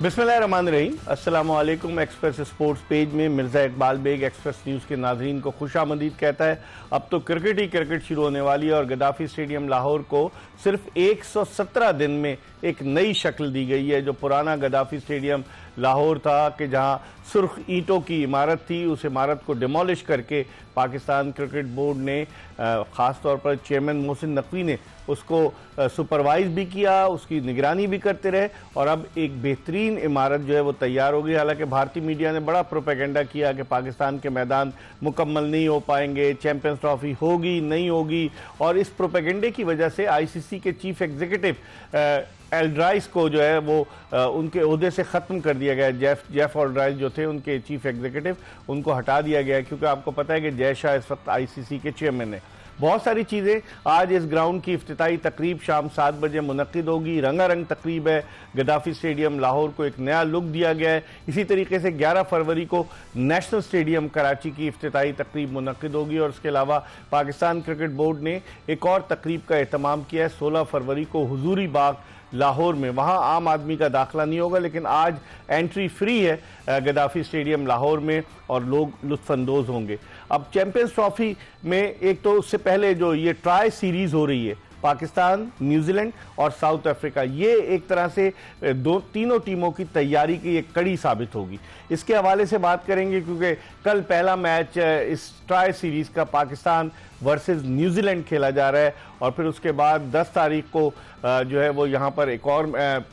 बिस्मिल्लाहिर्रहमानिर्रहीम। अस्सलामु अलैकुम। एक्सप्रेस स्पोर्ट्स पेज में मिर्ज़ा इकबाल बेग एक्सप्रेस न्यूज़ के नाज़रीन को खुशामदीद कहता है। अब तो क्रिकेट ही क्रिकेट शुरू होने वाली है और गद्दाफी स्टेडियम लाहौर को सिर्फ 117 दिन में एक नई शक्ल दी गई है। जो पुराना गद्दाफी स्टेडियम लाहौर था कि जहां सुर्ख ईंटों की इमारत थी, उस इमारत को डिमोलिश करके पाकिस्तान क्रिकेट बोर्ड ने ख़ास तौर पर चेयरमैन मोहसिन नकवी ने उसको सुपरवाइज भी किया, उसकी निगरानी भी करते रहे और अब एक बेहतरीन इमारत जो है वो तैयार हो गई। हालांकि भारतीय मीडिया ने बड़ा प्रोपेगेंडा किया कि पाकिस्तान के मैदान मुकम्मल नहीं हो पाएंगे, चैंपियंस ट्रॉफी होगी नहीं होगी, और इस प्रोपेगेंडे की वजह से आईसीसी के चीफ एग्जीक्यूटिव एल्ड्राइस को जो है वो उनके ओहदे से ख़त्म कर दिया गया। जेफ एल्ड्राइस जो थे उनके चीफ एग्जीक्यूटिव, उनको हटा दिया गया क्योंकि आपको पता है कि जय शाह इस वक्त आईसीसी के चेयरमैन है। बहुत सारी चीज़ें आज इस ग्राउंड की इफ्तिताई तकरीब शाम 7 बजे मुनक्किद होगी। रंगारंग तकरीब है। गद्दाफी स्टेडियम लाहौर को एक नया लुक दिया गया है। इसी तरीके से 11 फरवरी को नेशनल स्टेडियम कराची की इफ्तिताई तकरीब मुनक्किद होगी और उसके अलावा पाकिस्तान क्रिकेट बोर्ड ने एक और तकरीब का एहतमाम किया है 16 फरवरी को हुजूरी बाग लाहौर में। वहाँ आम आदमी का दाखिला नहीं होगा, लेकिन आज एंट्री फ्री है गद्दाफी स्टेडियम लाहौर में और लोग लुत्फानंदोज होंगे। अब चैंपियंस ट्रॉफी में एक तो उससे पहले जो ये ट्राई सीरीज हो रही है पाकिस्तान, न्यूजीलैंड और साउथ अफ्रीका, ये एक तरह से तीनों टीमों की तैयारी की एक कड़ी साबित होगी। इसके हवाले से बात करेंगे क्योंकि कल पहला मैच इस ट्राई सीरीज का पाकिस्तान वर्सेस न्यूजीलैंड खेला जा रहा है और फिर उसके बाद 10 तारीख को जो है वो यहाँ पर एक और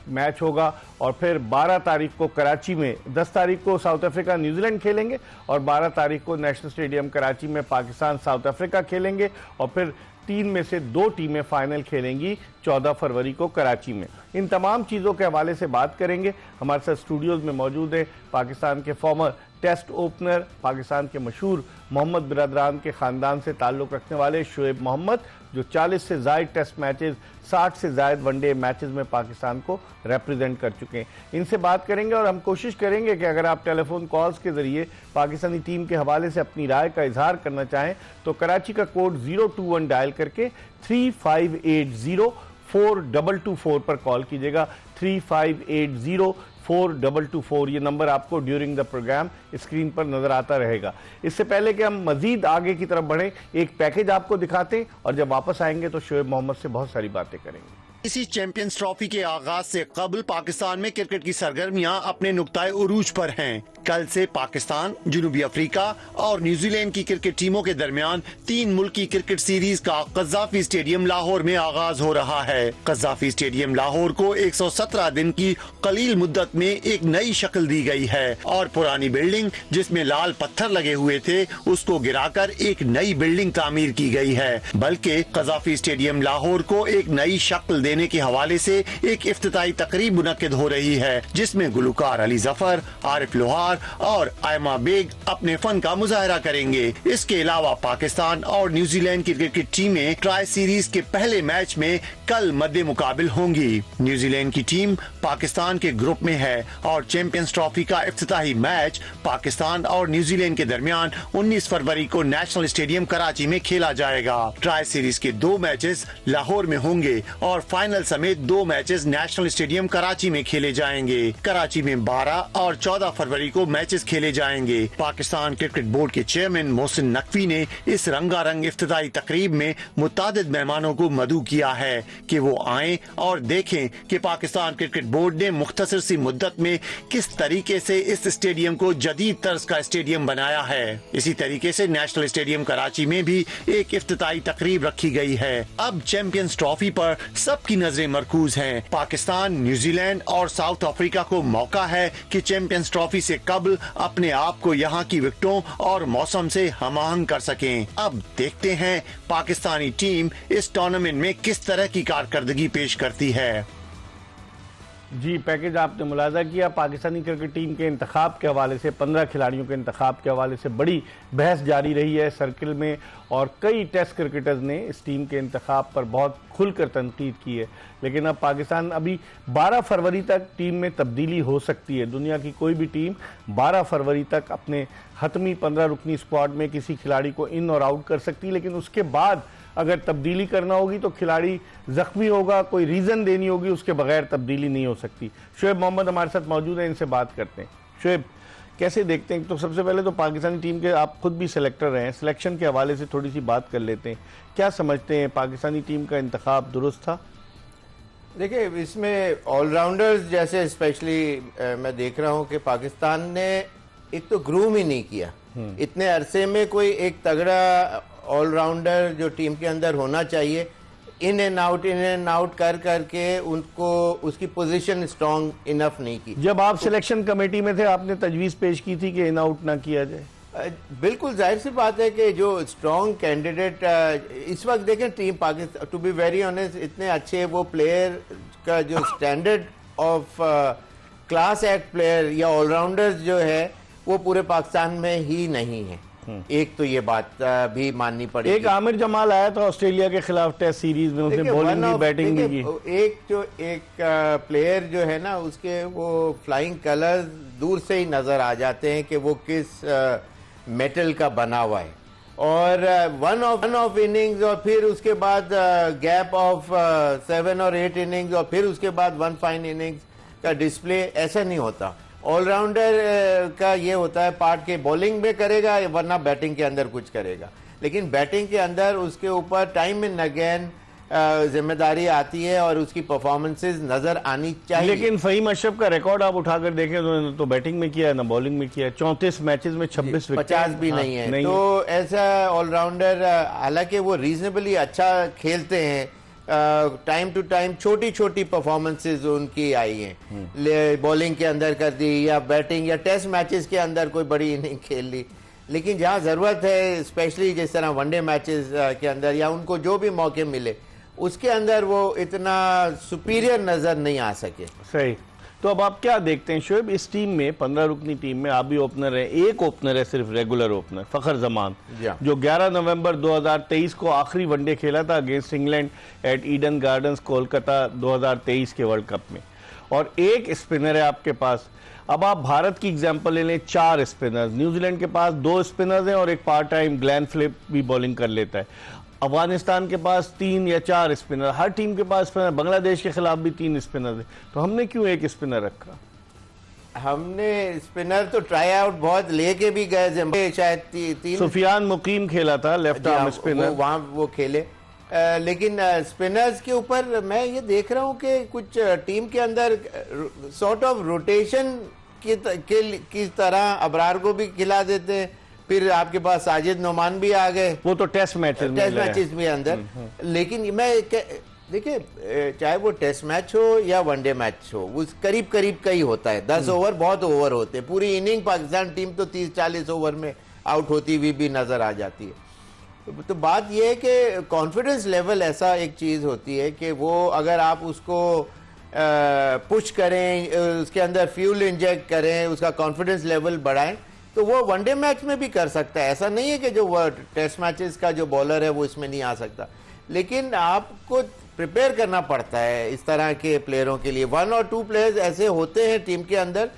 मैच होगा और फिर 12 तारीख को कराची में, 10 तारीख को साउथ अफ्रीका न्यूजीलैंड खेलेंगे और 12 तारीख को नेशनल स्टेडियम कराची में पाकिस्तान साउथ अफ्रीका खेलेंगे और फिर 3 में से 2 टीमें फाइनल खेलेंगी 14 फरवरी को कराची में। इन तमाम चीज़ों के हवाले से बात करेंगे। हमारे साथ स्टूडियोज़ में मौजूद है पाकिस्तान के फॉर्मर टेस्ट ओपनर, पाकिस्तान के मशहूर मोहम्मद बिरादरान के ख़ानदान से ताल्लुक़ रखने वाले शोएब मोहम्मद, जो 40 से ज़ायद टेस्ट मैचेस, 60 से ज़ायद वनडे मैचेस में पाकिस्तान को रिप्रेजेंट कर चुके हैं। इनसे बात करेंगे और हम कोशिश करेंगे कि अगर आप टेलीफोन कॉल्स के ज़रिए पाकिस्तानी टीम के हवाले से अपनी राय का इजहार करना चाहें तो कराची का कोड 021 डायल करके 3580-4224 पर कॉल कीजिएगा। 3580-4224 ये नंबर आपको ड्यूरिंग द प्रोग्राम स्क्रीन पर नजर आता रहेगा। इससे पहले कि हम मजीद आगे की तरफ बढ़ें, एक पैकेज आपको दिखाते हैं और जब वापस आएंगे तो शोएब मोहम्मद से बहुत सारी बातें करेंगे। इसी चैंपियंस ट्रॉफी के आगाज से कबल पाकिस्तान में क्रिकेट की सरगर्मियां अपने नुक्ताए उरूज पर हैं। कल से पाकिस्तान, जनूबी अफ्रीका और न्यूजीलैंड की क्रिकेट टीमों के दरमियान 3 मुल्की क्रिकेट सीरीज का गद्दाफी स्टेडियम लाहौर में आगाज हो रहा है। गद्दाफी स्टेडियम लाहौर को 117 दिन की कलील मुद्दत में एक नई शक्ल दी गई है और पुरानी बिल्डिंग जिसमें लाल पत्थर लगे हुए थे उसको गिराकर एक नई बिल्डिंग तामीर की गई है। बल्कि गद्दाफी स्टेडियम लाहौर को एक नई शक्ल देने के हवाले से एक इफ्तिताई तकरीब मुनक्किद हो रही है जिसमें गुलकार अली जफर, आरिफ लोहार और आयमा बेग अपने फन का मुजाहरा करेंगे। इसके अलावा पाकिस्तान और न्यूजीलैंड की क्रिकेट टीमें ट्राई सीरीज के पहले मैच में कल मद्दे मुकाबिल होंगी। न्यूजीलैंड की टीम पाकिस्तान के ग्रुप में है और चैंपियंस ट्रॉफी का इफ्तिताही मैच पाकिस्तान और न्यूजीलैंड के दरमियान 19 फरवरी को नेशनल स्टेडियम कराची में खेला जाएगा। ट्राई सीरीज के 2 मैचेस लाहौर में होंगे और फाइनल समेत 2 मैचेस नेशनल स्टेडियम कराची में खेले जाएंगे। कराची में 12 और 14 फरवरी को मैचेस खेले जाएंगे। पाकिस्तान क्रिकेट बोर्ड के चेयरमैन मोहसिन नकवी ने इस रंगारंग इफ्तिताई तकरीब में मुतादिद मेहमानों को मदऊ किया है कि वो आएं और देखें कि पाकिस्तान क्रिकेट बोर्ड ने मुख्तसर सी मुद्दत में किस तरीके से इस स्टेडियम को जदीद तर्ज का स्टेडियम बनाया है। इसी तरीके से नेशनल स्टेडियम कराची में भी एक इफ्तिताई तकरीब रखी गई है। अब चैंपियंस ट्रॉफी पर सबकी नजरें मरकूज हैं। पाकिस्तान, न्यूजीलैंड और साउथ अफ्रीका को मौका है कि चैंपियंस ट्रॉफी से कबल अपने आप को यहाँ की विकेटों और मौसम से हमाहंग कर सकें। अब देखते हैं पाकिस्तानी टीम इस टूर्नामेंट में किस तरह की कारकर्दगी पेश करती है। जी, पैकेज आपने मुलाजा किया। पाकिस्तानी क्रिकेट टीम के इंतखाब के हवाले से 15 खिलाड़ियों के इंतखाब के हवाले से बड़ी बहस जारी रही है सर्किल में और कई टेस्ट क्रिकेटर्स ने इस टीम के इंतखाब पर बहुत खुलकर तनकीद की है। लेकिन अब पाकिस्तान अभी 12 फरवरी तक टीम में तब्दीली हो सकती है। दुनिया की कोई भी टीम 12 फरवरी तक अपने हतमी 15 रुकनी स्क्वाड में किसी खिलाड़ी को इन और आउट कर सकती है, लेकिन उसके बाद अगर तब्दीली करना होगी तो खिलाड़ी जख्मी होगा, कोई रीज़न देनी होगी, उसके बगैर तब्दीली नहीं हो सकती। शुएब मोहम्मद हमारे साथ मौजूद है, इनसे बात करते हैं। शुएब, कैसे देखते हैं? तो सबसे पहले तो पाकिस्तानी टीम के आप खुद भी सिलेक्टर रहे हैं, सिलेक्शन के हवाले से थोड़ी सी बात कर लेते हैं। क्या समझते हैं, पाकिस्तानी टीम का इंतखाब दुरुस्त था? देखिए, इसमें ऑलराउंडर्स जैसे स्पेशली मैं देख रहा हूं कि पाकिस्तान ने एक तो ग्रूम ही नहीं किया। इतने अरसे में कोई एक तगड़ा ऑलराउंडर जो टीम के अंदर होना चाहिए, इन एंड आउट कर करके उनको उसकी पोजीशन स्ट्रांग इनफ नहीं की। जब आप सिलेक्शन कमेटी में थे, आपने तजवीज़ पेश की थी कि इन आउट ना किया जाए? बिल्कुल जाहिर सी बात है कि जो स्ट्रॉन्ग कैंडिडेट इस वक्त देखें team Pakistan, to be very honest, इतने अच्छे वो प्लेयर का जो standard of class act player या ऑलराउंडर्स जो है वो पूरे पाकिस्तान में ही नहीं है। एक तो ये बात भी माननी पड़ेगी। एक आमिर जमाल आया था ऑस्ट्रेलिया के खिलाफ टेस्ट सीरीज में, उसने बॉलिंग भी बैटिंग भी की। एक प्लेयर जो है ना, उसके वो फ्लाइंग कलर्स दूर से ही नजर आ जाते हैं कि वो किस मेटल का बना हुआ है। और वन ऑफ इनिंग्स और फिर उसके बाद गैप ऑफ 7 और 8 इनिंग्स और फिर उसके बाद 1 फाइन इनिंग्स का डिस्प्ले, ऐसा नहीं होता। ऑलराउंडर का ये होता है पार्ट के बॉलिंग में करेगा वरना बैटिंग के अंदर कुछ करेगा, लेकिन बैटिंग के अंदर उसके ऊपर टाइम एंड अगेन जिम्मेदारी आती है और उसकी परफॉर्मेंसेस नजर आनी चाहिए। लेकिन फहीम अशरफ का रिकॉर्ड आप उठाकर देखें तो बैटिंग में किया है ना बॉलिंग में किया है। 34 मैचेस में 26 विकेट, 50 भी नहीं है। तो ऐसा ऑलराउंडर, हालांकि वो रीजनेबली अच्छा खेलते हैं, टाइम टू टाइम छोटी छोटी परफॉर्मेंसेज उनकी आई हैं, बॉलिंग के अंदर कर दी या बैटिंग या टेस्ट मैचेस के अंदर कोई बड़ी इनिंग खेल ली, लेकिन जहां जरूरत है स्पेशली जिस तरह वनडे मैचेस के अंदर या उनको जो भी मौके मिले उसके अंदर वो इतना सुपीरियर नजर नहीं आ सके। सही। तो अब आप क्या देखते हैं शुएब, इस टीम में 15 रुकनी टीम में आप भी ओपनर है, एक ओपनर है सिर्फ रेगुलर ओपनर, फखर जमान, जो 11 नवंबर 2023 को आखिरी वनडे खेला था against England eight Eden gardens Kolkata 2023 के वर्ल्ड कप में, और एक स्पिनर है आपके पास। अब आप भारत की एग्जांपल ले लें, 4 स्पिनर्स, न्यूजीलैंड के पास 2 स्पिनर्स हैं और एक पार्ट टाइम ग्लेन फिलिप भी बॉलिंग कर लेता है। अफगानिस्तान के पास 3 या 4 स्पिनर, हर टीम के पास स्पिनर, बांग्लादेश के खिलाफ भी 3 स्पिनर है, तो हमने क्यों एक स्पिनर रखा? हमने स्पिनर तो ट्राई आउट बहुत लेके भी गए, शायद 3 सुफियान मुकीम खेला था लेफ्ट आर्म स्पिनर, वहां वो खेले, लेकिन स्पिनर्स के ऊपर मैं ये देख रहा हूं कि कुछ टीम के अंदर सॉर्ट ऑफ रोटेशन की तरह अबरार को भी खिला देते हैं, फिर आपके पास साजिद नोमान भी आ गए, वो तो टेस्ट मैचेस में अंदर। लेकिन मैं देखिए, चाहे वो टेस्ट मैच हो या वनडे मैच हो, वो करीब करीब का ही होता है। 10 ओवर बहुत ओवर होते हैं, पूरी इनिंग पाकिस्तान टीम तो 30-40 ओवर में आउट होती हुई भी नजर आ जाती है। तो बात यह है कि कॉन्फिडेंस लेवल ऐसा एक चीज होती है कि वो अगर आप उसको पुश करें, उसके अंदर फ्यूल इंजेक्ट करें, उसका कॉन्फिडेंस लेवल बढ़ाएं, तो वो वनडे मैच में भी कर सकता है। ऐसा नहीं है कि जो टेस्ट मैचेस का जो बॉलर है वो इसमें नहीं आ सकता, लेकिन आपको प्रिपेयर करना पड़ता है इस तरह के प्लेयरों के लिए। 1 और 2 प्लेयर्स ऐसे होते हैं टीम के अंदर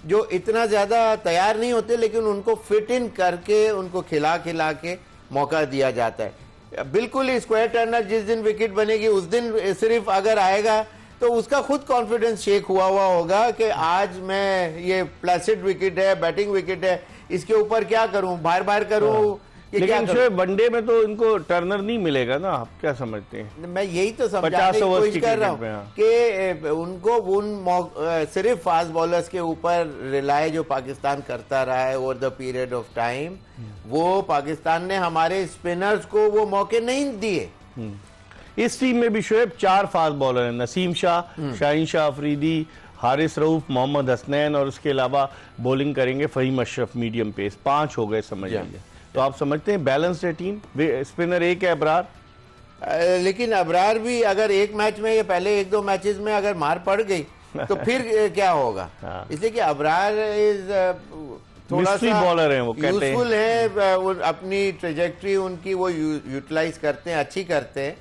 जो इतना ज्यादा तैयार नहीं होते, लेकिन उनको फिट इन करके उनको खिला के मौका दिया जाता है। बिल्कुल ही स्क्वायर टर्नर जिस दिन विकेट बनेगी उस दिन सिर्फ अगर आएगा तो उसका खुद कॉन्फिडेंस शेक हुआ होगा कि आज मैं, ये प्लेसिड विकेट है, बैटिंग विकेट है, इसके ऊपर क्या करूं, बार करूं। लेकिन शुएब वनडे में तो इनको टर्नर नहीं मिलेगा ना, आप क्या समझते हैं? मैं यही तो समझाने की कोशिश कर रहा हूँ कि उनको सिर्फ फास्ट बॉलर्स के ऊपर रिलाय जो पाकिस्तान करता रहा है over the period of time, वो पाकिस्तान ने हमारे स्पिनर्स को वो मौके नहीं दिए। इस टीम में भी शुएब 4 फास्ट बॉलर हैं, नसीम शाह, शाहीन शाह अफरीदी, हारिस रऊफ, मोहम्मद हसनैन, और उसके अलावा बॉलिंग करेंगे फहीम अशरफ मीडियम पेस। 5 हो गए समझ लीजिए। तो आप समझते हैं बैलेंस्ड है टीम? स्पिनर एक है अबरार, लेकिन अबरार भी अगर एक मैच में या पहले 1-2 मैचेस में अगर मार पड़ गई तो फिर क्या होगा? इसलिए कि अबरार इज थोड़ा सा बॉलर है, वो कहते हैं यूजफुल है, अपनी ट्रेजेक्ट्री उनकी वो यूटिलाइज करते हैं, अच्छी करते हैं,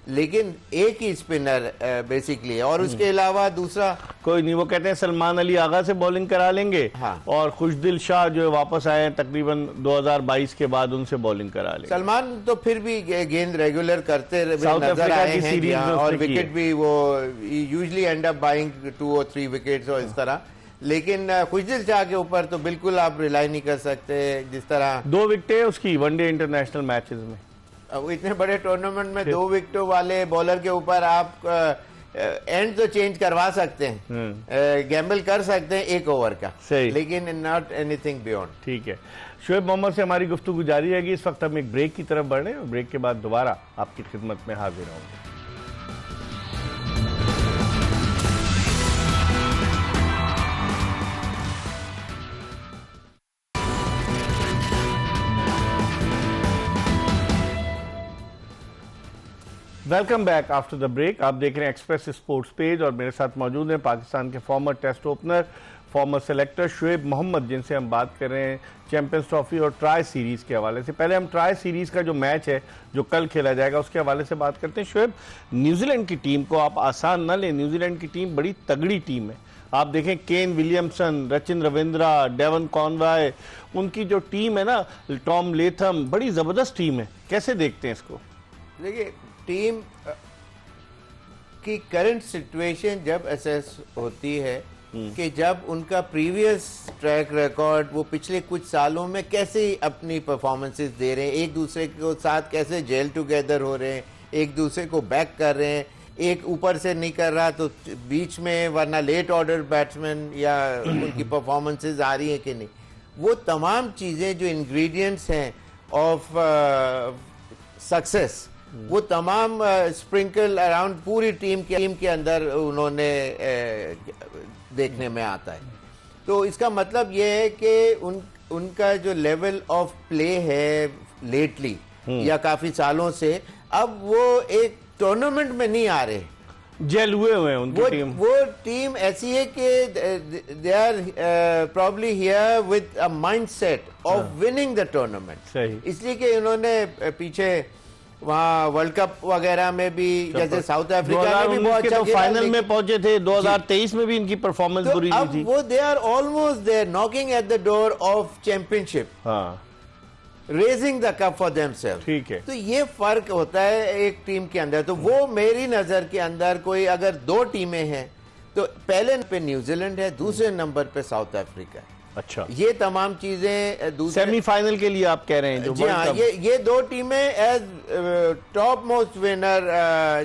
लेकिन एक ही स्पिनर बेसिकली, और उसके अलावा दूसरा कोई नहीं। वो कहते हैं सलमान अली आगा से बॉलिंग करा लेंगे, हाँ। और खुशदिल शाह जो वापस आए हैं तकरीबन 2022 के बाद, उनसे बॉलिंग करा लेंगे। सलमान तो फिर भी गेंद रेगुलर करते साउथ नजर अफ्रीका आए की हैं, सीरीज में और उसने विकेट भी वो यूजली एंड अप बाइंग 2 और 3 विकेट्स और इस तरह। लेकिन खुशदिल शाह के ऊपर तो बिल्कुल आप रिलाई नहीं कर सकते। जिस तरह 2 विकेटें उसकी वनडे इंटरनेशनल मैचेस में, अब इतने बड़े टूर्नामेंट में 2 विकेटों वाले बॉलर के ऊपर आप एंड तो चेंज करवा सकते हैं, गैम्बल कर सकते हैं 1 ओवर का, सही। लेकिन नॉट एनीथिंग बियॉन्ड। ठीक है। शोएब मोहम्मद से हमारी गुफ्तगू जारी रहेगी। इस वक्त हम एक ब्रेक की तरफ बढ़ रहे हैं और ब्रेक के बाद दोबारा आपकी खिदमत में हाजिर होंगे। Welcome back after the break. आप देख रहे हैं एक्सप्रेस स्पोर्ट्स पेज और मेरे साथ मौजूद हैं पाकिस्तान के former test opener, former selector Shoaib Mohammad, जिनसे हम बात कर रहे हैं चैंपियंस ट्रॉफी और ट्राई सीरीज के हवाले से। पहले हम ट्राई सीरीज का जो मैच है जो कल खेला जाएगा उसके हवाले से बात करते हैं। शोएब, न्यूजीलैंड की टीम को आप आसान न लें, न्यूजीलैंड की टीम बड़ी तगड़ी टीम है। आप देखें Kane Williamson, Rachin Ravindra, Devon Conway, उनकी जो टीम है ना, टॉम लेथम, बड़ी जबरदस्त टीम है। कैसे देखते हैं इसको? देखिए, टीम की करंट सिचुएशन जब असेस होती है कि जब उनका प्रीवियस ट्रैक रिकॉर्ड, वो पिछले कुछ सालों में कैसे अपनी परफॉर्मेंसेस दे रहे हैं, एक दूसरे के साथ कैसे जेल टुगेदर हो रहे हैं, एक दूसरे को बैक कर रहे हैं, एक ऊपर से नहीं कर रहा तो बीच में, वरना लेट ऑर्डर बैट्समैन या उनकी परफॉर्मेंसेस आ रही है कि नहीं, वो तमाम चीज़ें जो इंग्रेडिएंट्स हैं ऑफ सक्सेस, वो तमाम स्प्रिंकल अराउंड पूरी टीम के अंदर उन्होंने देखने में आता है। तो इसका मतलब ये है कि उनका जो लेवल ऑफ प्ले है लेटली या काफी सालों से, अब वो एक टूर्नामेंट में नहीं आ रहे, जेल हुए हैं उनकी टीम। वो टीम ऐसी है कि they are probably here with a mindset of winning the tournament. सही। इसलिए कि उन्होंने पीछे वहाँ वर्ल्ड कप वगैरह में भी, जैसे साउथ अफ्रीका में भी बहुत अच्छा खेला, फाइनल में पहुंचे थे। 2023 में भी इनकी परफॉर्मेंस बुरी नहीं थी। वो they are almost there, knocking at the door of championship, हाँ, raising the cup for themselves. ठीक है। तो ये फर्क होता है एक टीम के अंदर। तो वो मेरी नजर के अंदर कोई अगर 2 टीमें हैं तो पहले पे न्यूजीलैंड है, दूसरे नंबर पे साउथ अफ्रीका है। अच्छा, ये तमाम चीजें सेमीफाइनल के लिए आप कह रहे हैं जो जी हाँ, ये 2 टीमें एज टॉप मोस्ट विनर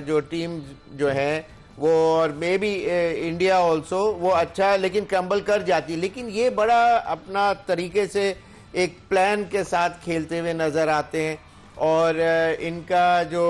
जो टीम जो है वो, और मे बी इंडिया ऑल्सो, वो अच्छा लेकिन क्रम्बल कर जाती है। लेकिन ये बड़ा अपना तरीके से एक प्लान के साथ खेलते हुए नजर आते हैं, और इनका जो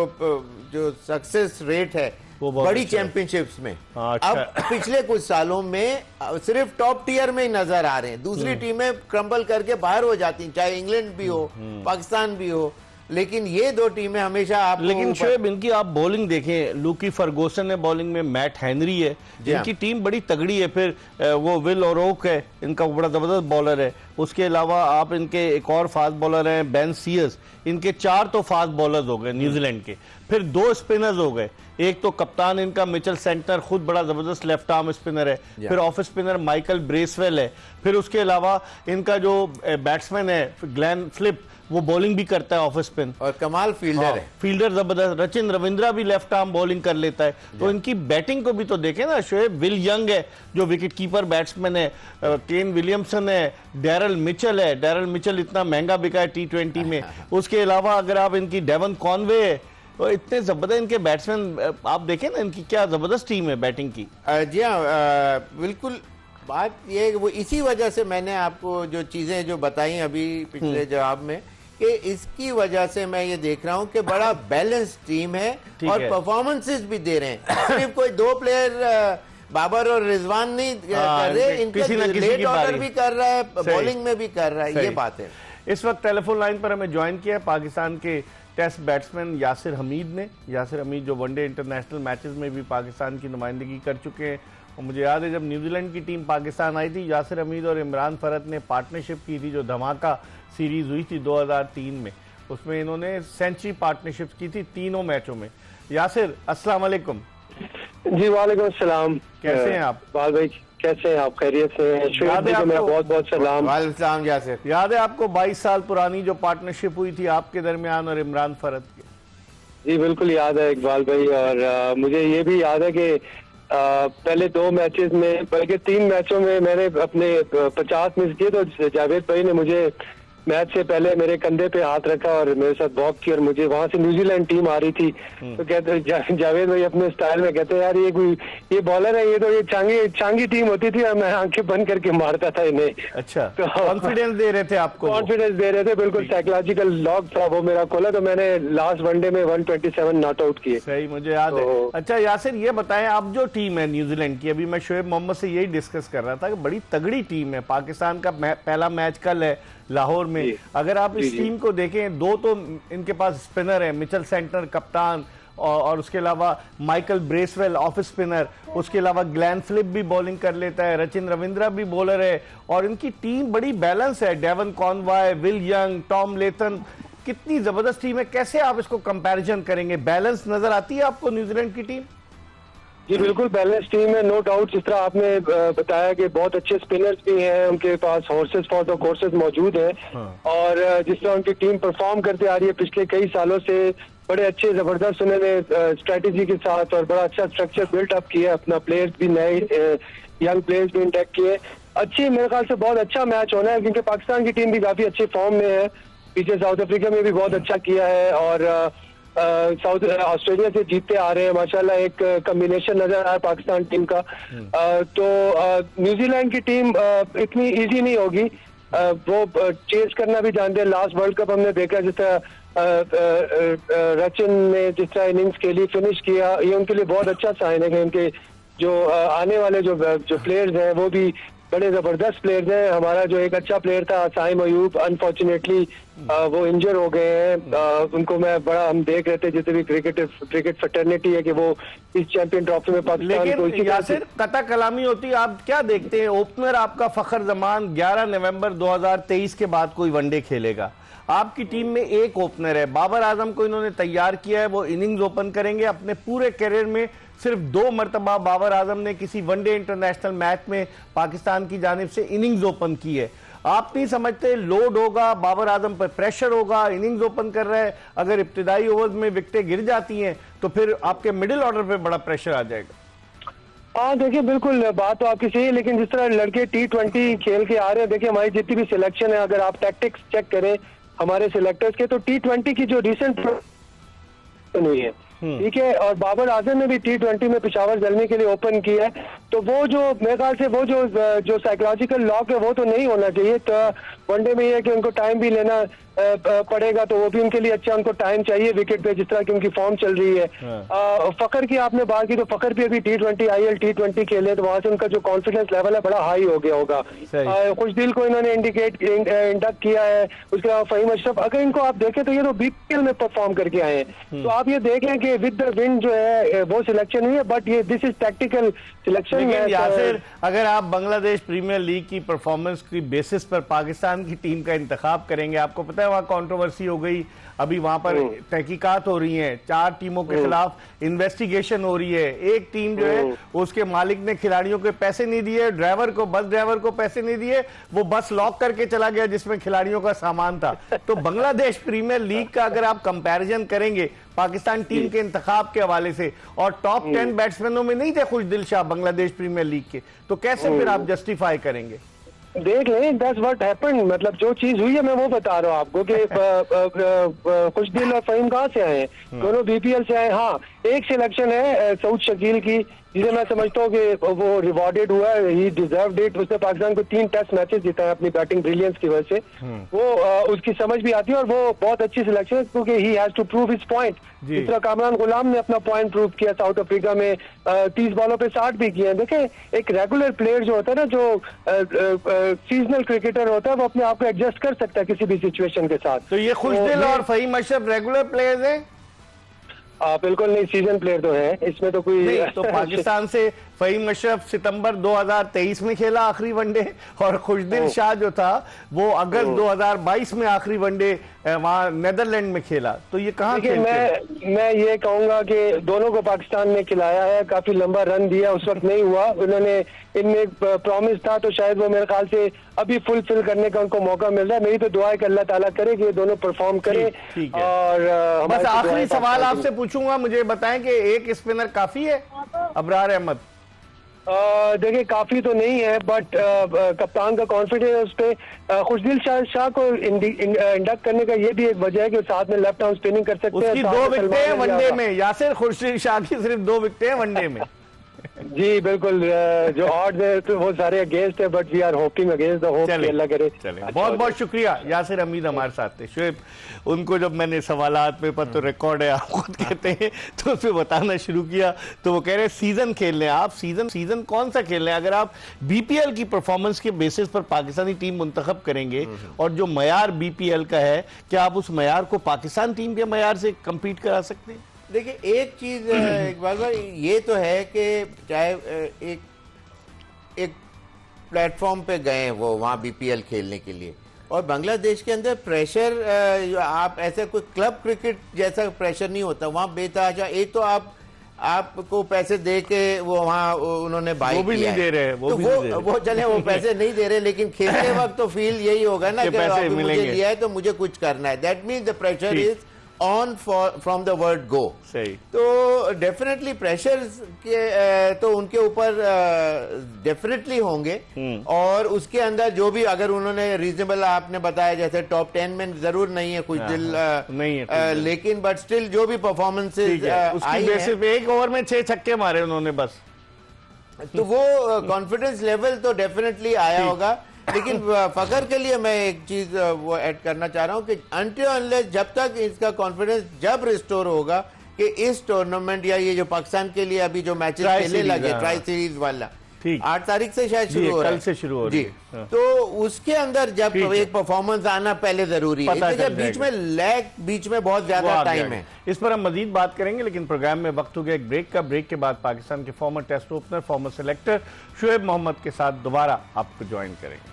सक्सेस रेट है बड़ी चैंपियनशिप्स में, हाँ, अच्छा। अब पिछले कुछ सालों में सिर्फ टॉप टियर में ही नजर आ रहे हैं। दूसरी टीमें क्रम्बल करके बाहर हो जाती हैं, चाहे इंग्लैंड भी हो, पाकिस्तान भी हो, लेकिन ये 2 टीमें हमेशा आप। लेकिन शोएब, इनकी आप बॉलिंग देखें, लूकी फर्गूसन है बॉलिंग में, मैट हेनरी है, इनकी टीम बड़ी तगड़ी है। फिर वो विल ओरोक है, इनका बड़ा जबरदस्त बॉलर है। उसके अलावा आप इनके एक और फास्ट बॉलर हैं बेन सीयर्स, इनके 4 तो फास्ट बॉलर्स हो गए न्यूजीलैंड के। फिर 2 स्पिनर्स हो गए, एक तो कप्तान इनका मिचेल सेंटनर, खुद बड़ा जबरदस्त लेफ्ट आर्म स्पिनर है। फिर ऑफ स्पिनर माइकल ब्रेसवेल है। फिर उसके अलावा इनका जो बैट्समैन है ग्लेन फिलिप, वो बॉलिंग भी करता है ऑफ स्पिन, और कमाल फील्डर है, फील्डर जबरदस्त। रचिन रविंद्रा भी लेफ्ट आर्म बॉलिंग कर लेता है। तो इनकी बैटिंग को भी तो देखें ना शोएब। विल यंग है जो विकेट कीपर बैट्समैन है, केन विलियमसन है, डैरल मिचेल है। डैरल मिचेल इतना महंगा बिका है T20 में। उसके अलावा अगर आप इनकी डेवन कॉनवे है, तो इतने जबरदस्त इनके बैट्समैन, आप देखें ना इनकी क्या जबरदस्त टीम है बैटिंग की। जी हाँ, बिल्कुल। बात ये वो इसी वजह से मैंने आपको जो चीजें जो बताई अभी पिछले जवाब में, कि इसकी वजह से मैं ये देख रहा हूँ कि बड़ा बैलेंस टीम है और परफॉर्मेंसेस भी दे रहे हैं। सिर्फ कोई 2 प्लेयर बाबर और रिजवान नहीं कर रहे, इनके लेट ऑर्डर भी कर रहा है, बॉलिंग में भी कर रहा है, ये बात है। इस वक्त टेलीफोन लाइन पर हमें ज्वाइन किया है पाकिस्तान के टेस्ट बैट्समैन यासिर हमीद ने। यासिर हमीद जो वनडे इंटरनेशनल मैचेस में भी पाकिस्तान की नुमाइंदगी कर चुके हैं, और मुझे याद है जब न्यूजीलैंड की टीम पाकिस्तान आई थी, यासिर हमीद और इमरान फरत ने पार्टनरशिप की थी, जो धमाका सीरीज हुई थी 2003 में। उसमें इन्होंने सेंचुरी पार्टनरशिप की थी 3 मैचों में। यासिर, अस्सलाम वालेकुम। जी वालेकुम अस्सलाम। कैसे हैं आप? बाल भाई कैसे हैं आप? खैरियत से हैं? याद है को मेरा आपको? बहुत बहुत सलाम। वालेकुम यासिर। याद है आपको 22 साल पुरानी जो पार्टनरशिप हुई थी आपके दरमियान और इमरान फरद की? जी बिल्कुल याद है इकबाल भाई, और मुझे ये भी याद है कि पहले 2 मैचेस में, बल्कि 3 मैचों में मैंने अपने 50 मिस किए, तो जावेद भाई ने मुझे मैच से पहले मेरे कंधे पे हाथ रखा और मेरे साथ वॉक किया, और मुझे वहां से न्यूजीलैंड टीम आ रही थी, तो कहते जावेद भाई अपने स्टाइल में कहते यार ये बॉलर है, ये तो ये चांगी टीम होती थी और मैं आंखें बंद करके मारता था इन्हें। अच्छा, तो कॉन्फिडेंस दे रहे थे आपको? कॉन्फिडेंस दे रहे थे, बिल्कुल साइकोलॉजिकल लॉक था वो मेरा खोला, तो मैंने लास्ट वनडे में 127 नॉट आउट किए। सही, मुझे याद है। अच्छा यासिर, ये बताएं, अब जो टीम है न्यूजीलैंड की, अभी मैं शोएब मोहम्मद से यही डिस्कस कर रहा था कि बड़ी तगड़ी टीम है। पाकिस्तान का पहला मैच कल है लाहौर में। अगर आप इस टीम को देखें, 2 तो इनके पास स्पिनर है, मिचेल सेंटनर कप्तान, और उसके अलावा माइकल ब्रेसवेल ऑफ स्पिनर, उसके अलावा ग्लैन फिलिप भी बॉलिंग कर लेता है, रचिन रविंद्रा भी बॉलर है, और इनकी टीम बड़ी बैलेंस है। Devon Conway, Will Young, Tom Latham, कितनी जबरदस्त टीम है। कैसे आप इसको कंपैरिजन करेंगे? बैलेंस नजर आती है आपको न्यूजीलैंड की टीम? जी बिल्कुल बैलेंस टीम है, नो डाउट। जिस तरह आपने बताया कि बहुत अच्छे स्पिनर्स भी हैं, उनके पास हॉर्सेस फॉर द कोर्सेस मौजूद हैं। और जिस तरह उनकी टीम परफॉर्म करते आ रही है पिछले कई सालों से, बड़े अच्छे जबरदस्त उन्होंने स्ट्रेटेजी के साथ और बड़ा अच्छा स्ट्रक्चर बिल्ट अप किया, अपना प्लेयर्स भी नए यंग प्लेयर्स भी इंटेक्ट किए। अच्छी, मेरे ख्याल से बहुत अच्छा मैच होना है, क्योंकि पाकिस्तान की टीम भी काफी अच्छे फॉर्म में है, पीछे साउथ अफ्रीका में भी बहुत अच्छा किया है, और साउथ ऑस्ट्रेलिया से जीतते आ रहे हैं माशाल्लाह। एक कम्बिनेशन नजर आ रहा है पाकिस्तान टीम का। तो न्यूजीलैंड की टीम इतनी इजी नहीं होगी, वो चेस करना भी जानते हैं। लास्ट वर्ल्ड कप हमने देखा जिस तरह रचिन ने जिस तरह इनिंग्स के लिए फिनिश किया, ये उनके लिए बहुत अच्छा साइन है कि उनके जो आने वाले जो प्लेयर्स हैं वो भी बड़े जबरदस्त प्लेयर्स हैं। हमारा जो एक अच्छा प्लेयर था साइम अयूब, अनफॉर्चुनेटली वो इंजर हो गए हैं। उनको हम देख रहे थे जितने भी क्रिकेट फ्रेटर्निटी है कि वो इस चैंपियन ट्रॉफी में पाकिस्तान को इसी यासिर कता कलामी होती है। आप क्या देखते हैं? ओपनर आपका फखर जमान 11 नवंबर 2023 के बाद कोई वनडे खेलेगा। आपकी टीम में एक ओपनर है, बाबर आजम को इन्होंने तैयार किया है, वो इनिंग्स ओपन करेंगे। अपने पूरे करियर में सिर्फ 2 मरतबा बाबर आजम ने किसी वनडे इंटरनेशनल मैच में पाकिस्तान की जानिब से इनिंग्स ओपन की है। आप नहीं समझते लोड होगा, बाबर आजम पर प्रेशर होगा, इनिंग्स ओपन कर रहे हैं, अगर इब्तिदाई ओवर्स में विकेटें गिर जाती हैं तो फिर आपके मिडिल ऑर्डर पे बड़ा प्रेशर आ जाएगा। हाँ देखिए, बिल्कुल बात तो आपकी सही है, लेकिन जिस तरह लड़के T20 खेल के आ रहे हैं, देखिए हमारी जितनी भी सिलेक्शन है, अगर आप टैक्टिक्स चेक करें हमारे सिलेक्टर्स के, तो T20 की जो रिसेंट हुई है, ठीक है, और बाबर आजम ने भी T20 में पेशावर जलमी के लिए ओपन किया है, तो वो जो मेरे ख्याल से वो जो साइकोलॉजिकल लॉक है वो तो नहीं होना चाहिए। तो वनडे में ये है कि उनको टाइम भी लेना पड़ेगा, तो वो भी उनके लिए अच्छा, उनको टाइम चाहिए विकेट पे, जिस तरह की उनकी फॉर्म चल रही है। फखर की आपने बात की, तो फखर भी अभी T20 IL T20 खेले, तो वहां से उनका जो कॉन्फिडेंस लेवल है बड़ा हाई हो गया होगा। खुशदिल को इन्होंने इंडक्ट किया है, उसके अलावा फहीम अशरफ, अगर इनको आप देखें तो ये तो BPL में परफॉर्म करके आए हैं। तो आप ये देखें कि विद द विन जो है वो सिलेक्शन हुई है, बट ये this is tactical selection. Yasir, अगर आप बांग्लादेश प्रीमियर लीग की परफॉर्मेंस की बेसिस पर पाकिस्तान की टीम का इंतखाब करेंगे, आपको पता है वहां कंट्रोवर्सी हो गई, अभी वहां पर तहकीकात हो रही हैं, 4 टीमों के खिलाफ इन्वेस्टिगेशन हो रही है। एक टीम जो है उसके मालिक ने खिलाड़ियों को पैसे नहीं दिए, बस ड्राइवर को पैसे नहीं दिए, वो बस लॉक करके चला गया जिसमें खिलाड़ियों का सामान था। तो बांग्लादेश प्रीमियर लीग का अगर आप कंपैरिजन करेंगे पाकिस्तान टीम के इंतखाब के हवाले से, और टॉप 10 बैट्समैनों में नहीं थे खुशदिल शाह बांग्लादेश प्रीमियर लीग के, तो कैसे फिर आप जस्टिफाई करेंगे? देख लें, दैट्स व्हाट हैपेंड, मतलब जो चीज हुई है मैं वो बता रहा हूँ आपको कि खुशदिल और फहीम कहाँ से आए हैं, दोनों BPL से आए। हाँ, एक सिलेक्शन है सऊद शकील की, जिसे मैं समझता हूँ कि वो रिवॉर्डेड हुआ है, ही डिजर्व्ड इट। उसने पाकिस्तान को 3 टेस्ट मैचेस जीता है अपनी बैटिंग ब्रिलियंस की वजह से, वो उसकी समझ भी आती है, और वो बहुत अच्छी सिलेक्शन है, क्योंकि he has to prove his point. जिस तरह कामरान गुलाम ने अपना पॉइंट प्रूव किया साउथ अफ्रीका में, 30 बॉलों पे 60 भी किए हैं। देखें, एक रेगुलर प्लेयर जो होता है ना, जो सीजनल क्रिकेटर होता है, वो अपने आप को एडजस्ट कर सकता है किसी भी सिचुएशन के साथ। तो ये खुशदिल और फहीम अशरफ रेगुलर प्लेयर्स हैं? बिल्कुल नहीं, सीजन प्लेयर तो है, इसमें तो कोई नहीं। तो पाकिस्तान से फहीम अशरफ सितंबर 2023 में खेला आखिरी वनडे, और खुशदिल शाह जो था वो अगस्त 2022 में आखिरी वनडे वहां नेदरलैंड में खेला। तो ये कहाँ देखिए, मैं ये कहूंगा कि दोनों को पाकिस्तान ने खिलाया है, काफी लंबा रन दिया, उस वक्त नहीं हुआ, उन्होंने इनमें एक प्रॉमिस था, तो शायद वो मेरे ख्याल से अभी फुलफिल करने का उनको मौका मिल रहा है। मेरी तो दुआ है कि अल्लाह ताला करे कि ये दोनों परफॉर्म करें। ठीक है। और बस आखिरी सवाल आपसे पूछूंगा, मुझे बताएं कि एक स्पिनर काफी है अबरार अहमद? देखिए, काफी तो नहीं है, बट कप्तान का कॉन्फिडेंस उस पे खुशदिल शाह को इंडक्ट करने का ये भी एक वजह है कि साथ में लेफ्ट आर्म स्पिनिंग कर सकते हैं। उसकी 2 विकेटें हैं वनडे में, यासिर खुशदिल शाह की सिर्फ 2 विकेटें हैं वनडे में। जी बिल्कुल, जो ऑड्स है तो वो सारे अगेंस्ट है, but we are hoping against the hope कि अल्लाह करे। बहुत बहुत शुक्रिया। यासिर हमीद हमारे साथ थे। शुएब, उनको जब मैंने सवालात पे पर तो रिकॉर्ड है, आप खुद कहते हैं, तो उसमें बताना शुरू किया तो वो कह रहे हैं सीजन खेल रहे हैं आप। सीजन कौन सा खेल रहे हैं? अगर आप बीपीएल की परफॉर्मेंस के बेसिस पर पाकिस्तानी टीम मुंतखब करेंगे और जो मयार बीपीएल का है, क्या आप उस मयार को पाकिस्तान टीम के मयार से कंपीट करा सकते हैं? देखिए, एक चीज इकबाल भाई ये तो है कि चाहे एक प्लेटफॉर्म पे गए वो वहाँ बीपीएल खेलने के लिए, और बांग्लादेश के अंदर प्रेशर आप ऐसे कोई क्लब क्रिकेट जैसा प्रेशर नहीं होता वहाँ बेतहाशा। एक तो आपको पैसे दे के वो वहाँ उन्होंने बाई वो भी नहीं दे रहे, वो चले वो पैसे नहीं दे रहे, लेकिन खेलते वक्त तो फील यही होगा ना कि आपने मुझे दिया है तो मुझे कुछ करना है। That means the pressure is on from the word go. सही। तो डेफिनेटली प्रेशर्स के तो उनके ऊपर डेफिनेटली होंगे, और उसके अंदर जो भी अगर उन्होंने रीजनेबल आपने बताया जैसे टॉप 10 में जरूर नहीं है कुछ दिल नहीं है, लेकिन बट स्टिल जो भी परफॉर्मेंसेज उसकी बेसिस पे 1 ओवर में 6 छक्के मारे उन्होंने बस, तो वो कॉन्फिडेंस लेवल तो डेफिनेटली आया होगा। लेकिन फखर के लिए मैं एक चीज वो ऐड करना चाह रहा हूं कि अनटिल अनलेस जब तक इसका कॉन्फिडेंस जब रिस्टोर होगा कि इस टूर्नामेंट या ये जो पाकिस्तान के लिए अभी जो मैचेस खेलने लगे ट्राई सीरीज वाला 8 तारीख से शायद शुरू हो रहा है, कल से शुरू हो रही है, तो उसके अंदर जब एक परफॉर्मेंस आना पहले जरूरी है, जब बीच में लैग बीच में बहुत ज्यादा टाइम है। इस पर हम मजीद बात करेंगे, लेकिन प्रोग्राम में वक्त हो गया एक ब्रेक का। ब्रेक के बाद पाकिस्तान के former test opener, former selector Shoaib Mohammad के साथ दोबारा आपको ज्वाइन करेंगे।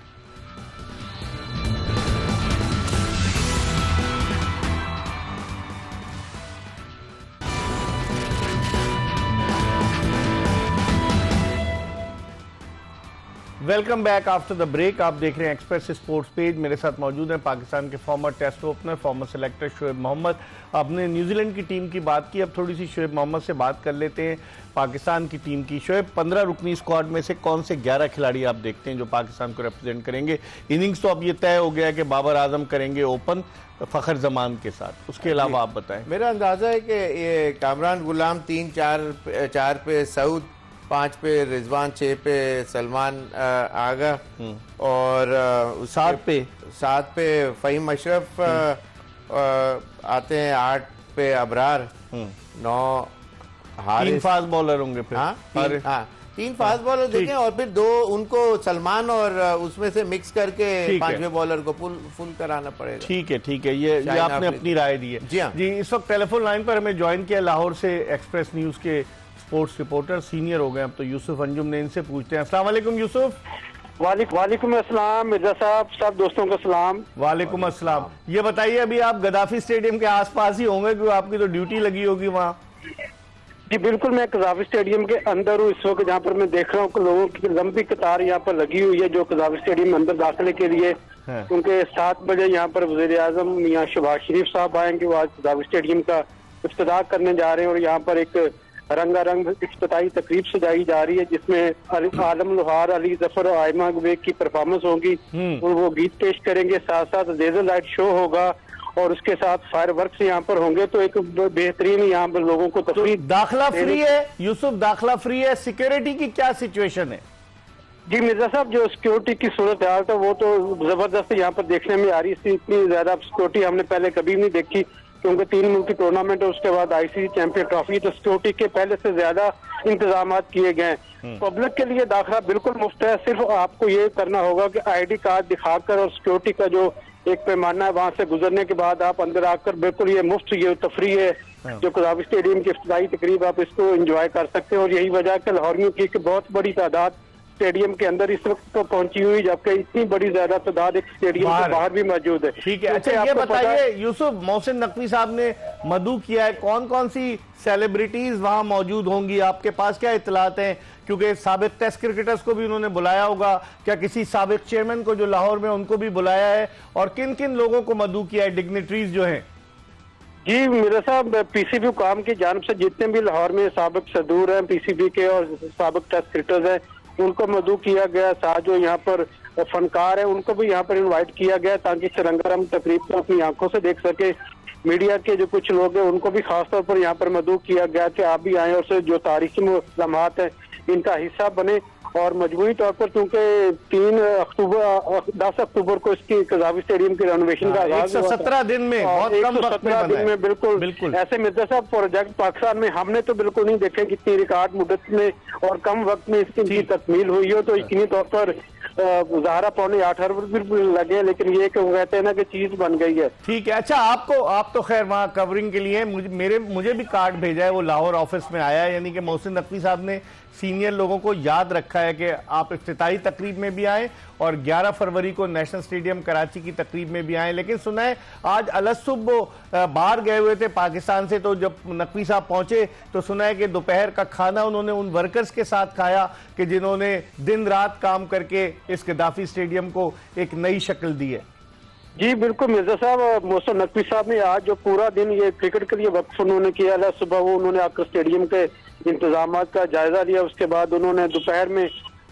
Welcome back after the break. आप देख रहे हैं एक्सप्रेस स्पोर्ट्स पेज। मेरे साथ मौजूद हैं पाकिस्तान के former test opener, former selector Shoaib Mohammad. आपने न्यूजीलैंड की टीम की बात की, अब थोड़ी सी शुएब मोहम्मद से बात कर लेते हैं पाकिस्तान की टीम की। शुएब, 15 रुकनी स्क्वाड में से कौन से 11 खिलाड़ी आप देखते हैं जो पाकिस्तान को रिप्रेजेंट करेंगे? इनिंग्स तो अब ये तय हो गया है कि बाबर आजम करेंगे ओपन फखर जमान के साथ, उसके अलावा आप बताएं। मेरा अंदाजा है कि ये कामरान गुलाम 3-4 पे सऊद, 5 पे रिजवान, 6 पे सलमान आगा, और 7 पे फहीम अशरफ आते हैं, 8 पे अबरार, 9 हारिस। 3 फास्ट बॉलर होंगे फिर। 3 फास्ट बॉलर देखें, और फिर 2 उनको सलमान और उसमें से मिक्स करके 5वें बॉलर को फुल कराना पड़ेगा। ठीक है, ये आपने अपनी राय दी है। जी, इस वक्त टेलीफोन लाइन पर हमें ज्वाइन किया लाहौर से एक्सप्रेस न्यूज के स्पोर्ट्स रिपोर्टर, सीनियर हो गए अब तो, यूसुफ अंजुम ने। इनसे पूछते हैं। अस्सलाम वालेकुम यूसुफ। वालेकुम अस्सलाम मिर्जा साहब, सब दोस्तों को सलाम। वालेकुम अस्सलाम। ये बताइए, अभी आप गद्दाफी स्टेडियम के आसपास ही होंगे क्योंकि आपकी तो ड्यूटी लगी होगी वहाँ? जी बिल्कुल, मैं कजाफी स्टेडियम के अंदर हूँ इस वक्त, जहाँ पर मैं देख रहा हूँ कि लोगों की लंबी कतार यहाँ पर लगी हुई है जो कजाफी स्टेडियम में अंदर दाखिले के लिए। उनके 7 बजे यहाँ पर वज़ीर आज़म मियां शहबाज शरीफ साहब आएंगे, वो आज कजाफी स्टेडियम का इफ्तिताह करने जा रहे हैं, और यहाँ पर एक रंगारंग इफ्तिताही तकरीब सजाई जा रही है जिसमें आलम लोहार, अली जफर और आयमा बेग की परफॉर्मेंस होगी, और वो गीत पेश करेंगे, साथ साथ लेजर लाइट शो होगा, और उसके साथ फायर वर्क्स यहाँ पर होंगे। तो एक बेहतरीन यहाँ पर लोगों को तफरीह। दाखिला फ्री है यूसुफ, दाखिला फ्री है। सिक्योरिटी की क्या सिचुएशन है? जी मिर्जा साहब, जो सिक्योरिटी की सूरत हाल था वो तो जबरदस्त यहाँ पर देखने में आ रही थी। इतनी ज्यादा सिक्योरिटी हमने पहले कभी नहीं देखी, क्योंकि 3 मुल्की टूर्नामेंट और उसके बाद आईसीसी चैंपियन ट्रॉफी, तो सिक्योरिटी के पहले से ज्यादा इंतजाम किए गए। पब्लिक के लिए दाखिला बिल्कुल मुफ्त है, सिर्फ आपको ये करना होगा कि आईडी कार्ड दिखाकर, और सिक्योरिटी का जो एक पैमाना है वहां से गुजरने के बाद आप अंदर आकर बिल्कुल ये मुफ्त ये तफरीह जो कज़ावी स्टेडियम की इफ्तिताई तकरीब आप इसको एंजॉय कर सकते हैं। और यही वजह कि लाहौरियों की एक बहुत बड़ी तादाद स्टेडियम के अंदर इस वक्त तो पहुंची हुई, जबकि इतनी बड़ी ज्यादा तादाद एक स्टेडियम के बाहर भी मौजूद है। ठीक है, अच्छा ये बताइए यूसुफ, मोहसिन नकवी साहब ने मदू किया है, कौन कौन सी सेलिब्रिटीज वहां मौजूद होंगी, आपके पास क्या इतलात हैं? क्योंकि साबिक टेस्ट क्रिकेटर्स को भी उन्होंने बुलाया होगा, क्या किसी साबिक चेयरमैन को जो लाहौर में उनको भी बुलाया है, और किन किन लोगों को मदू किया है, डिग्निटरीज जो हैं? जी मेरा साहब, पीसीबी काम की जानिब से जितने भी लाहौर में साबिक सदूर हैं पीसीबी के और साबिक टेस्ट क्रिकेटर्स हैं, उनको मदू किया गया। साथ जो यहाँ पर फनकार है उनको भी यहाँ पर इनवाइट किया गया ताकि रंगारंग तकरीब को अपनी आंखों से देख सके। मीडिया के जो कुछ लोग हैं उनको भी खासतौर पर यहाँ पर मदू किया गया कि आप भी आए और से जो तारीखी लम्हात है इनका हिस्सा बने। और मजबूरी तौर पर क्योंकि 10 अक्टूबर को इसकी कज़ावी स्टेडियम की रेनोवेशन का आगाज 117 दिन में, बहुत कम वक्त में दिन में बिल्कुल ऐसे मिर्जा साहब प्रोजेक्ट पाकिस्तान में हमने तो बिल्कुल नहीं देखे कि इतनी रिकॉर्ड मुद्दत में और कम वक्त में इसकी तकमील हुई हो। तो यकीनी तौर पर ज़ाहरा 7.25 अरब भी लगे, लेकिन ये कि कहते हैं ना कि चीज बन गई है। ठीक है, अच्छा आप तो खैर वहां कवरिंग के लिए मुझे भी कार्ड भेजा है, वो लाहौर ऑफिस में आया है, यानी कि मोहसिन नकवी साहब ने सीनियर लोगों को याद रखा है कि आप इफ्तिताई तकरीब में भी आए और 11 फरवरी को नेशनल स्टेडियम कराची की तकरीब में भी आए। लेकिन सुना है आज अलसुब बाहर गए हुए थे पाकिस्तान से, तो जब नकवी साहब पहुंचे तो सुना है कि दोपहर का खाना उन्होंने उन वर्कर्स के साथ खाया कि जिन्होंने दिन रात काम करके इस गद्दाफी स्टेडियम को एक नई शक्ल दी है। जी बिल्कुल मिर्जा साहब, मोहसिन नकवी साहब ने आज जो पूरा दिन ये क्रिकेट के लिए वक्फ उन्होंने किया, सुबह वो उन्होंने आकर स्टेडियम के इंतजाम का जायजा लिया। उसके बाद उन्होंने दोपहर में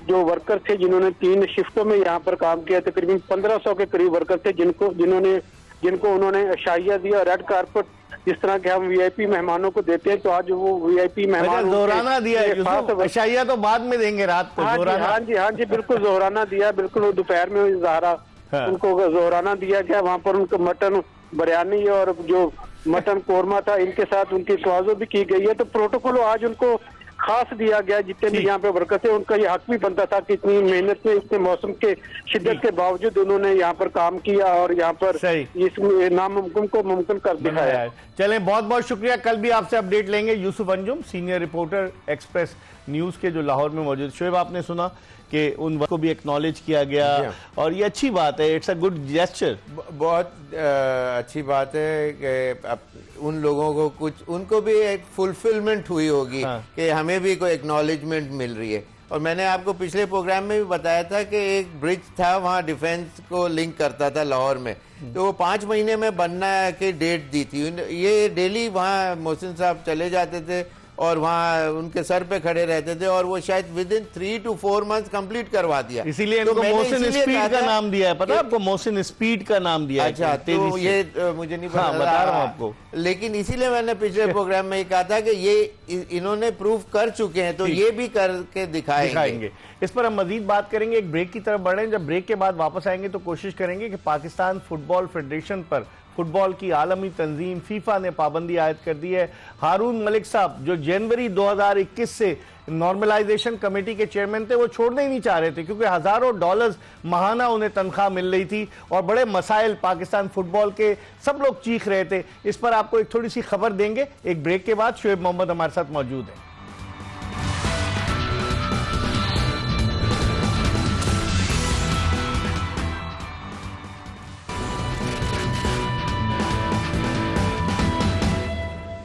जो वर्कर थे जिन्होंने 3 शिफ्टों में यहाँ पर काम किया, तकरीबन 1500 के करीब वर्कर थे जिनको उन्होंने अशाइया दिया, रेड कारपेट जिस तरह के हम वीआईपी मेहमानों को देते हैं, तो आज वो वीआईपी मेहमान जोराना दिया है, अशाइया तो बाद में देंगे रात को। हाँ जी बिल्कुल जोराना दिया, बिल्कुल दोपहर में ज़ाहरा उनको जोराना दिया गया। वहाँ पर उनको मटन बिरयानी और जो मटन कोरमा था इनके साथ उनकी तवाज़ो भी की गई है। तो प्रोटोकॉल आज उनको खास दिया गया, जितने भी यहाँ पे वर्कर थे उनका ये हक भी बनता था कि इतनी मेहनत में इतने मौसम के शिद्दत के बावजूद उन्होंने यहाँ पर काम किया और यहाँ पर इस नामुमकिन को मुमकिन कर दिखाया। चलें, बहुत बहुत शुक्रिया, कल भी आपसे अपडेट लेंगे। Yusuf Anjum, senior reporter express news के, जो लाहौर में मौजूद। शोएब, आपने सुना कि उन को भी एक्नॉलेज किया गया और ये अच्छी बात है, इट्स अ गुड जेस्चर। बहुत अच्छी बात है कि उन लोगों को कुछ उनको भी एक फुलफिलमेंट हुई होगी कि हमें भी कोई एक्नॉलेजमेंट मिल रही है। और मैंने आपको पिछले प्रोग्राम में भी बताया था कि एक ब्रिज था वहाँ डिफेंस को लिंक करता था लाहौर में, तो वो 5 महीने में बनना की डेट दी थी। ये डेली वहाँ मोहसिन साहब चले जाते थे और वहाँ उनके सर पे खड़े रहते थे और वो शायद with in 3 to 4 months complete करवा दिया। इसीलिए इनको मोहसिन स्पीड का नाम दिया है, पता है आपको? मोहसिन स्पीड का नाम दिया है। अच्छा, तो ये मुझे नहीं पता, बता रहा हूँ आपको। लेकिन इसीलिए मैंने पिछले प्रोग्राम में ये कहा था कि ये इन्होंने प्रूव कर चुके हैं, तो ये भी करके दिखाएंगे। इस पर हम मजीद बात करेंगे, एक ब्रेक की तरफ बढ़े। जब ब्रेक के बाद वापस आएंगे तो कोशिश करेंगे कि पाकिस्तान फुटबॉल फेडरेशन पर फुटबॉल की आलमी तंजीम फीफा ने पाबंदी आयद कर दी है। हारून मलिक साहब जो जनवरी 2021 से नॉर्मलाइजेशन कमेटी के चेयरमैन थे, वो छोड़ने ही नहीं चाह रहे थे क्योंकि हजारों डॉलर्स माहाना उन्हें तनख्वाह मिल रही थी और बड़े मसाइल पाकिस्तान फुटबॉल के सब लोग चीख रहे थे। इस पर आपको एक थोड़ी सी खबर देंगे एक ब्रेक के बाद। शोएब मोहम्मद हमारे साथ मौजूद है।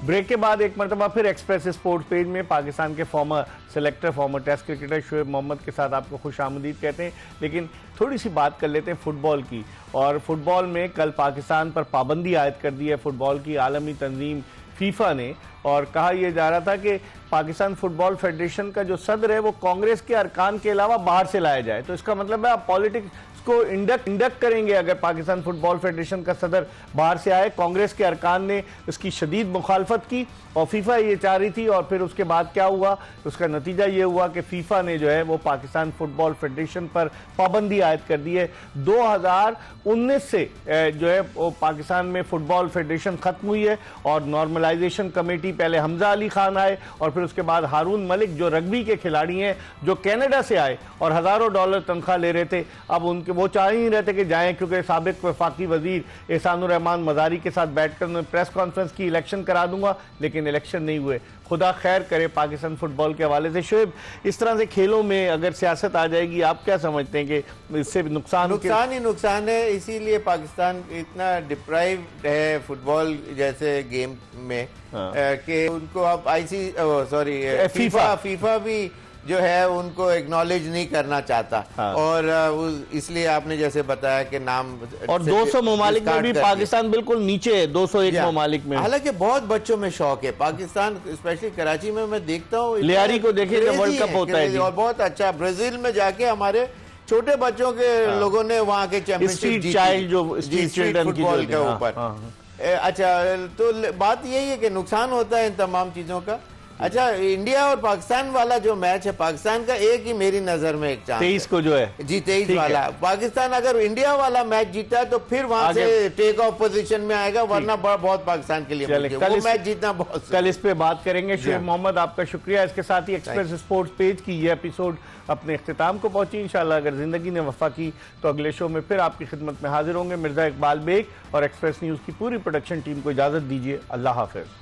ब्रेक के बाद एक मरतबा फिर एक्सप्रेस स्पोर्ट्स पेज में पाकिस्तान के former selector, former test cricketer Shoaib Mohammad के साथ आपको खुशामदीद कहते हैं। लेकिन थोड़ी सी बात कर लेते हैं फुटबॉल की। और फुटबॉल में कल पाकिस्तान पर पाबंदी आयद कर दी है फुटबॉल की आलमी तंजीम फीफा ने, और कहा यह जा रहा था कि पाकिस्तान फुटबॉल फेडरेशन का जो सदर है वो कांग्रेस के अरकान के अलावा बाहर से लाया जाए। तो इसका मतलब है आप पॉलिटिक्स को इंडक्ट करेंगे अगर पाकिस्तान फुटबॉल फेडरेशन का सदर बाहर से आए। कांग्रेस के अरकान ने इसकी शदीद मुखालफत की और फीफा ये चाह रही थी, और फिर उसके बाद क्या हुआ, उसका नतीजा ये हुआ कि फीफा ने जो है वो पाकिस्तान फुटबॉल फेडरेशन पर पाबंदी आयद कर दी है। 2019 से जो है वो पाकिस्तान में फुटबॉल फेडरेशन खत्म हुई है और नॉर्मलाइजेशन कमेटी पहले हमजा अली खान आए और फिर उसके बाद हारून मलिक जो रग्बी के खिलाड़ी हैं, जो कनाडा से आए और हज़ारों डॉलर तनख्वाह ले रहे थे। अब उनके वो चाह ही नहीं रहते कि जाएं, क्योंकि साबिक वफाकी वजीर एहसानुर रहमान मज़ारी के साथ बैठकर उन्होंने प्रेस कॉन्फ्रेंस की, इलेक्शन करा दूंगा, लेकिन इलेक्शन नहीं हुए। खुदा खैर करे पाकिस्तान फुटबॉल के हवाले से। शोएब, इस तरह से खेलों में अगर सियासत आ जाएगी, आप क्या समझते हैं कि इससे नुकसान ही नुकसान है। इसीलिए पाकिस्तान इतना डिप्राइव्ड है फुटबॉल जैसे गेम में कि उनको अब फीफा भी जो है उनको एक्नॉलेज नहीं करना चाहता। और इसलिए आपने जैसे बताया कि नाम और 200 ममालिक में भी पाकिस्तान बिल्कुल नीचे है, 201 ममालिक में। हालांकि बहुत बच्चों में शौक है पाकिस्तान, स्पेशली कराची में मैं देखता हूँ लियारी को देखिए, वर्ल्ड कप होता है और बहुत अच्छा। ब्राजील में जाके हमारे छोटे बच्चों के लोगों ने वहाँ के चैंपियनशिप स्ट्रीट फुटबॉल के ऊपर। अच्छा, तो बात यही है कि नुकसान होता है इन तमाम चीजों का। अच्छा, इंडिया और पाकिस्तान वाला जो मैच है, पाकिस्तान का एक ही मेरी नजर में एक चांस 23 को जो है जी 23 वाला पाकिस्तान अगर इंडिया वाला मैच जीता है तो फिर वहां से टेक ऑफ पोजीशन में आएगा, वरना बहुत पाकिस्तान के लिए वो मैच जीतना बहुत। कल इस पे बात करेंगे। शोएब मोहम्मद, आपका शुक्रिया। इसके साथ ही एक्सप्रेस स्पोर्ट्स पेज की ये एपिसोड अपने इख्तिताम को पहुंची। इंशाल्लाह अगर जिंदगी ने वफा की तो अगले शो में फिर आपकी खिदमत में हाजिर होंगे। मिर्जा इकबाल बेग और एक्सप्रेस न्यूज की पूरी प्रोडक्शन टीम को इजाजत दीजिए। अल्लाह हाफिज।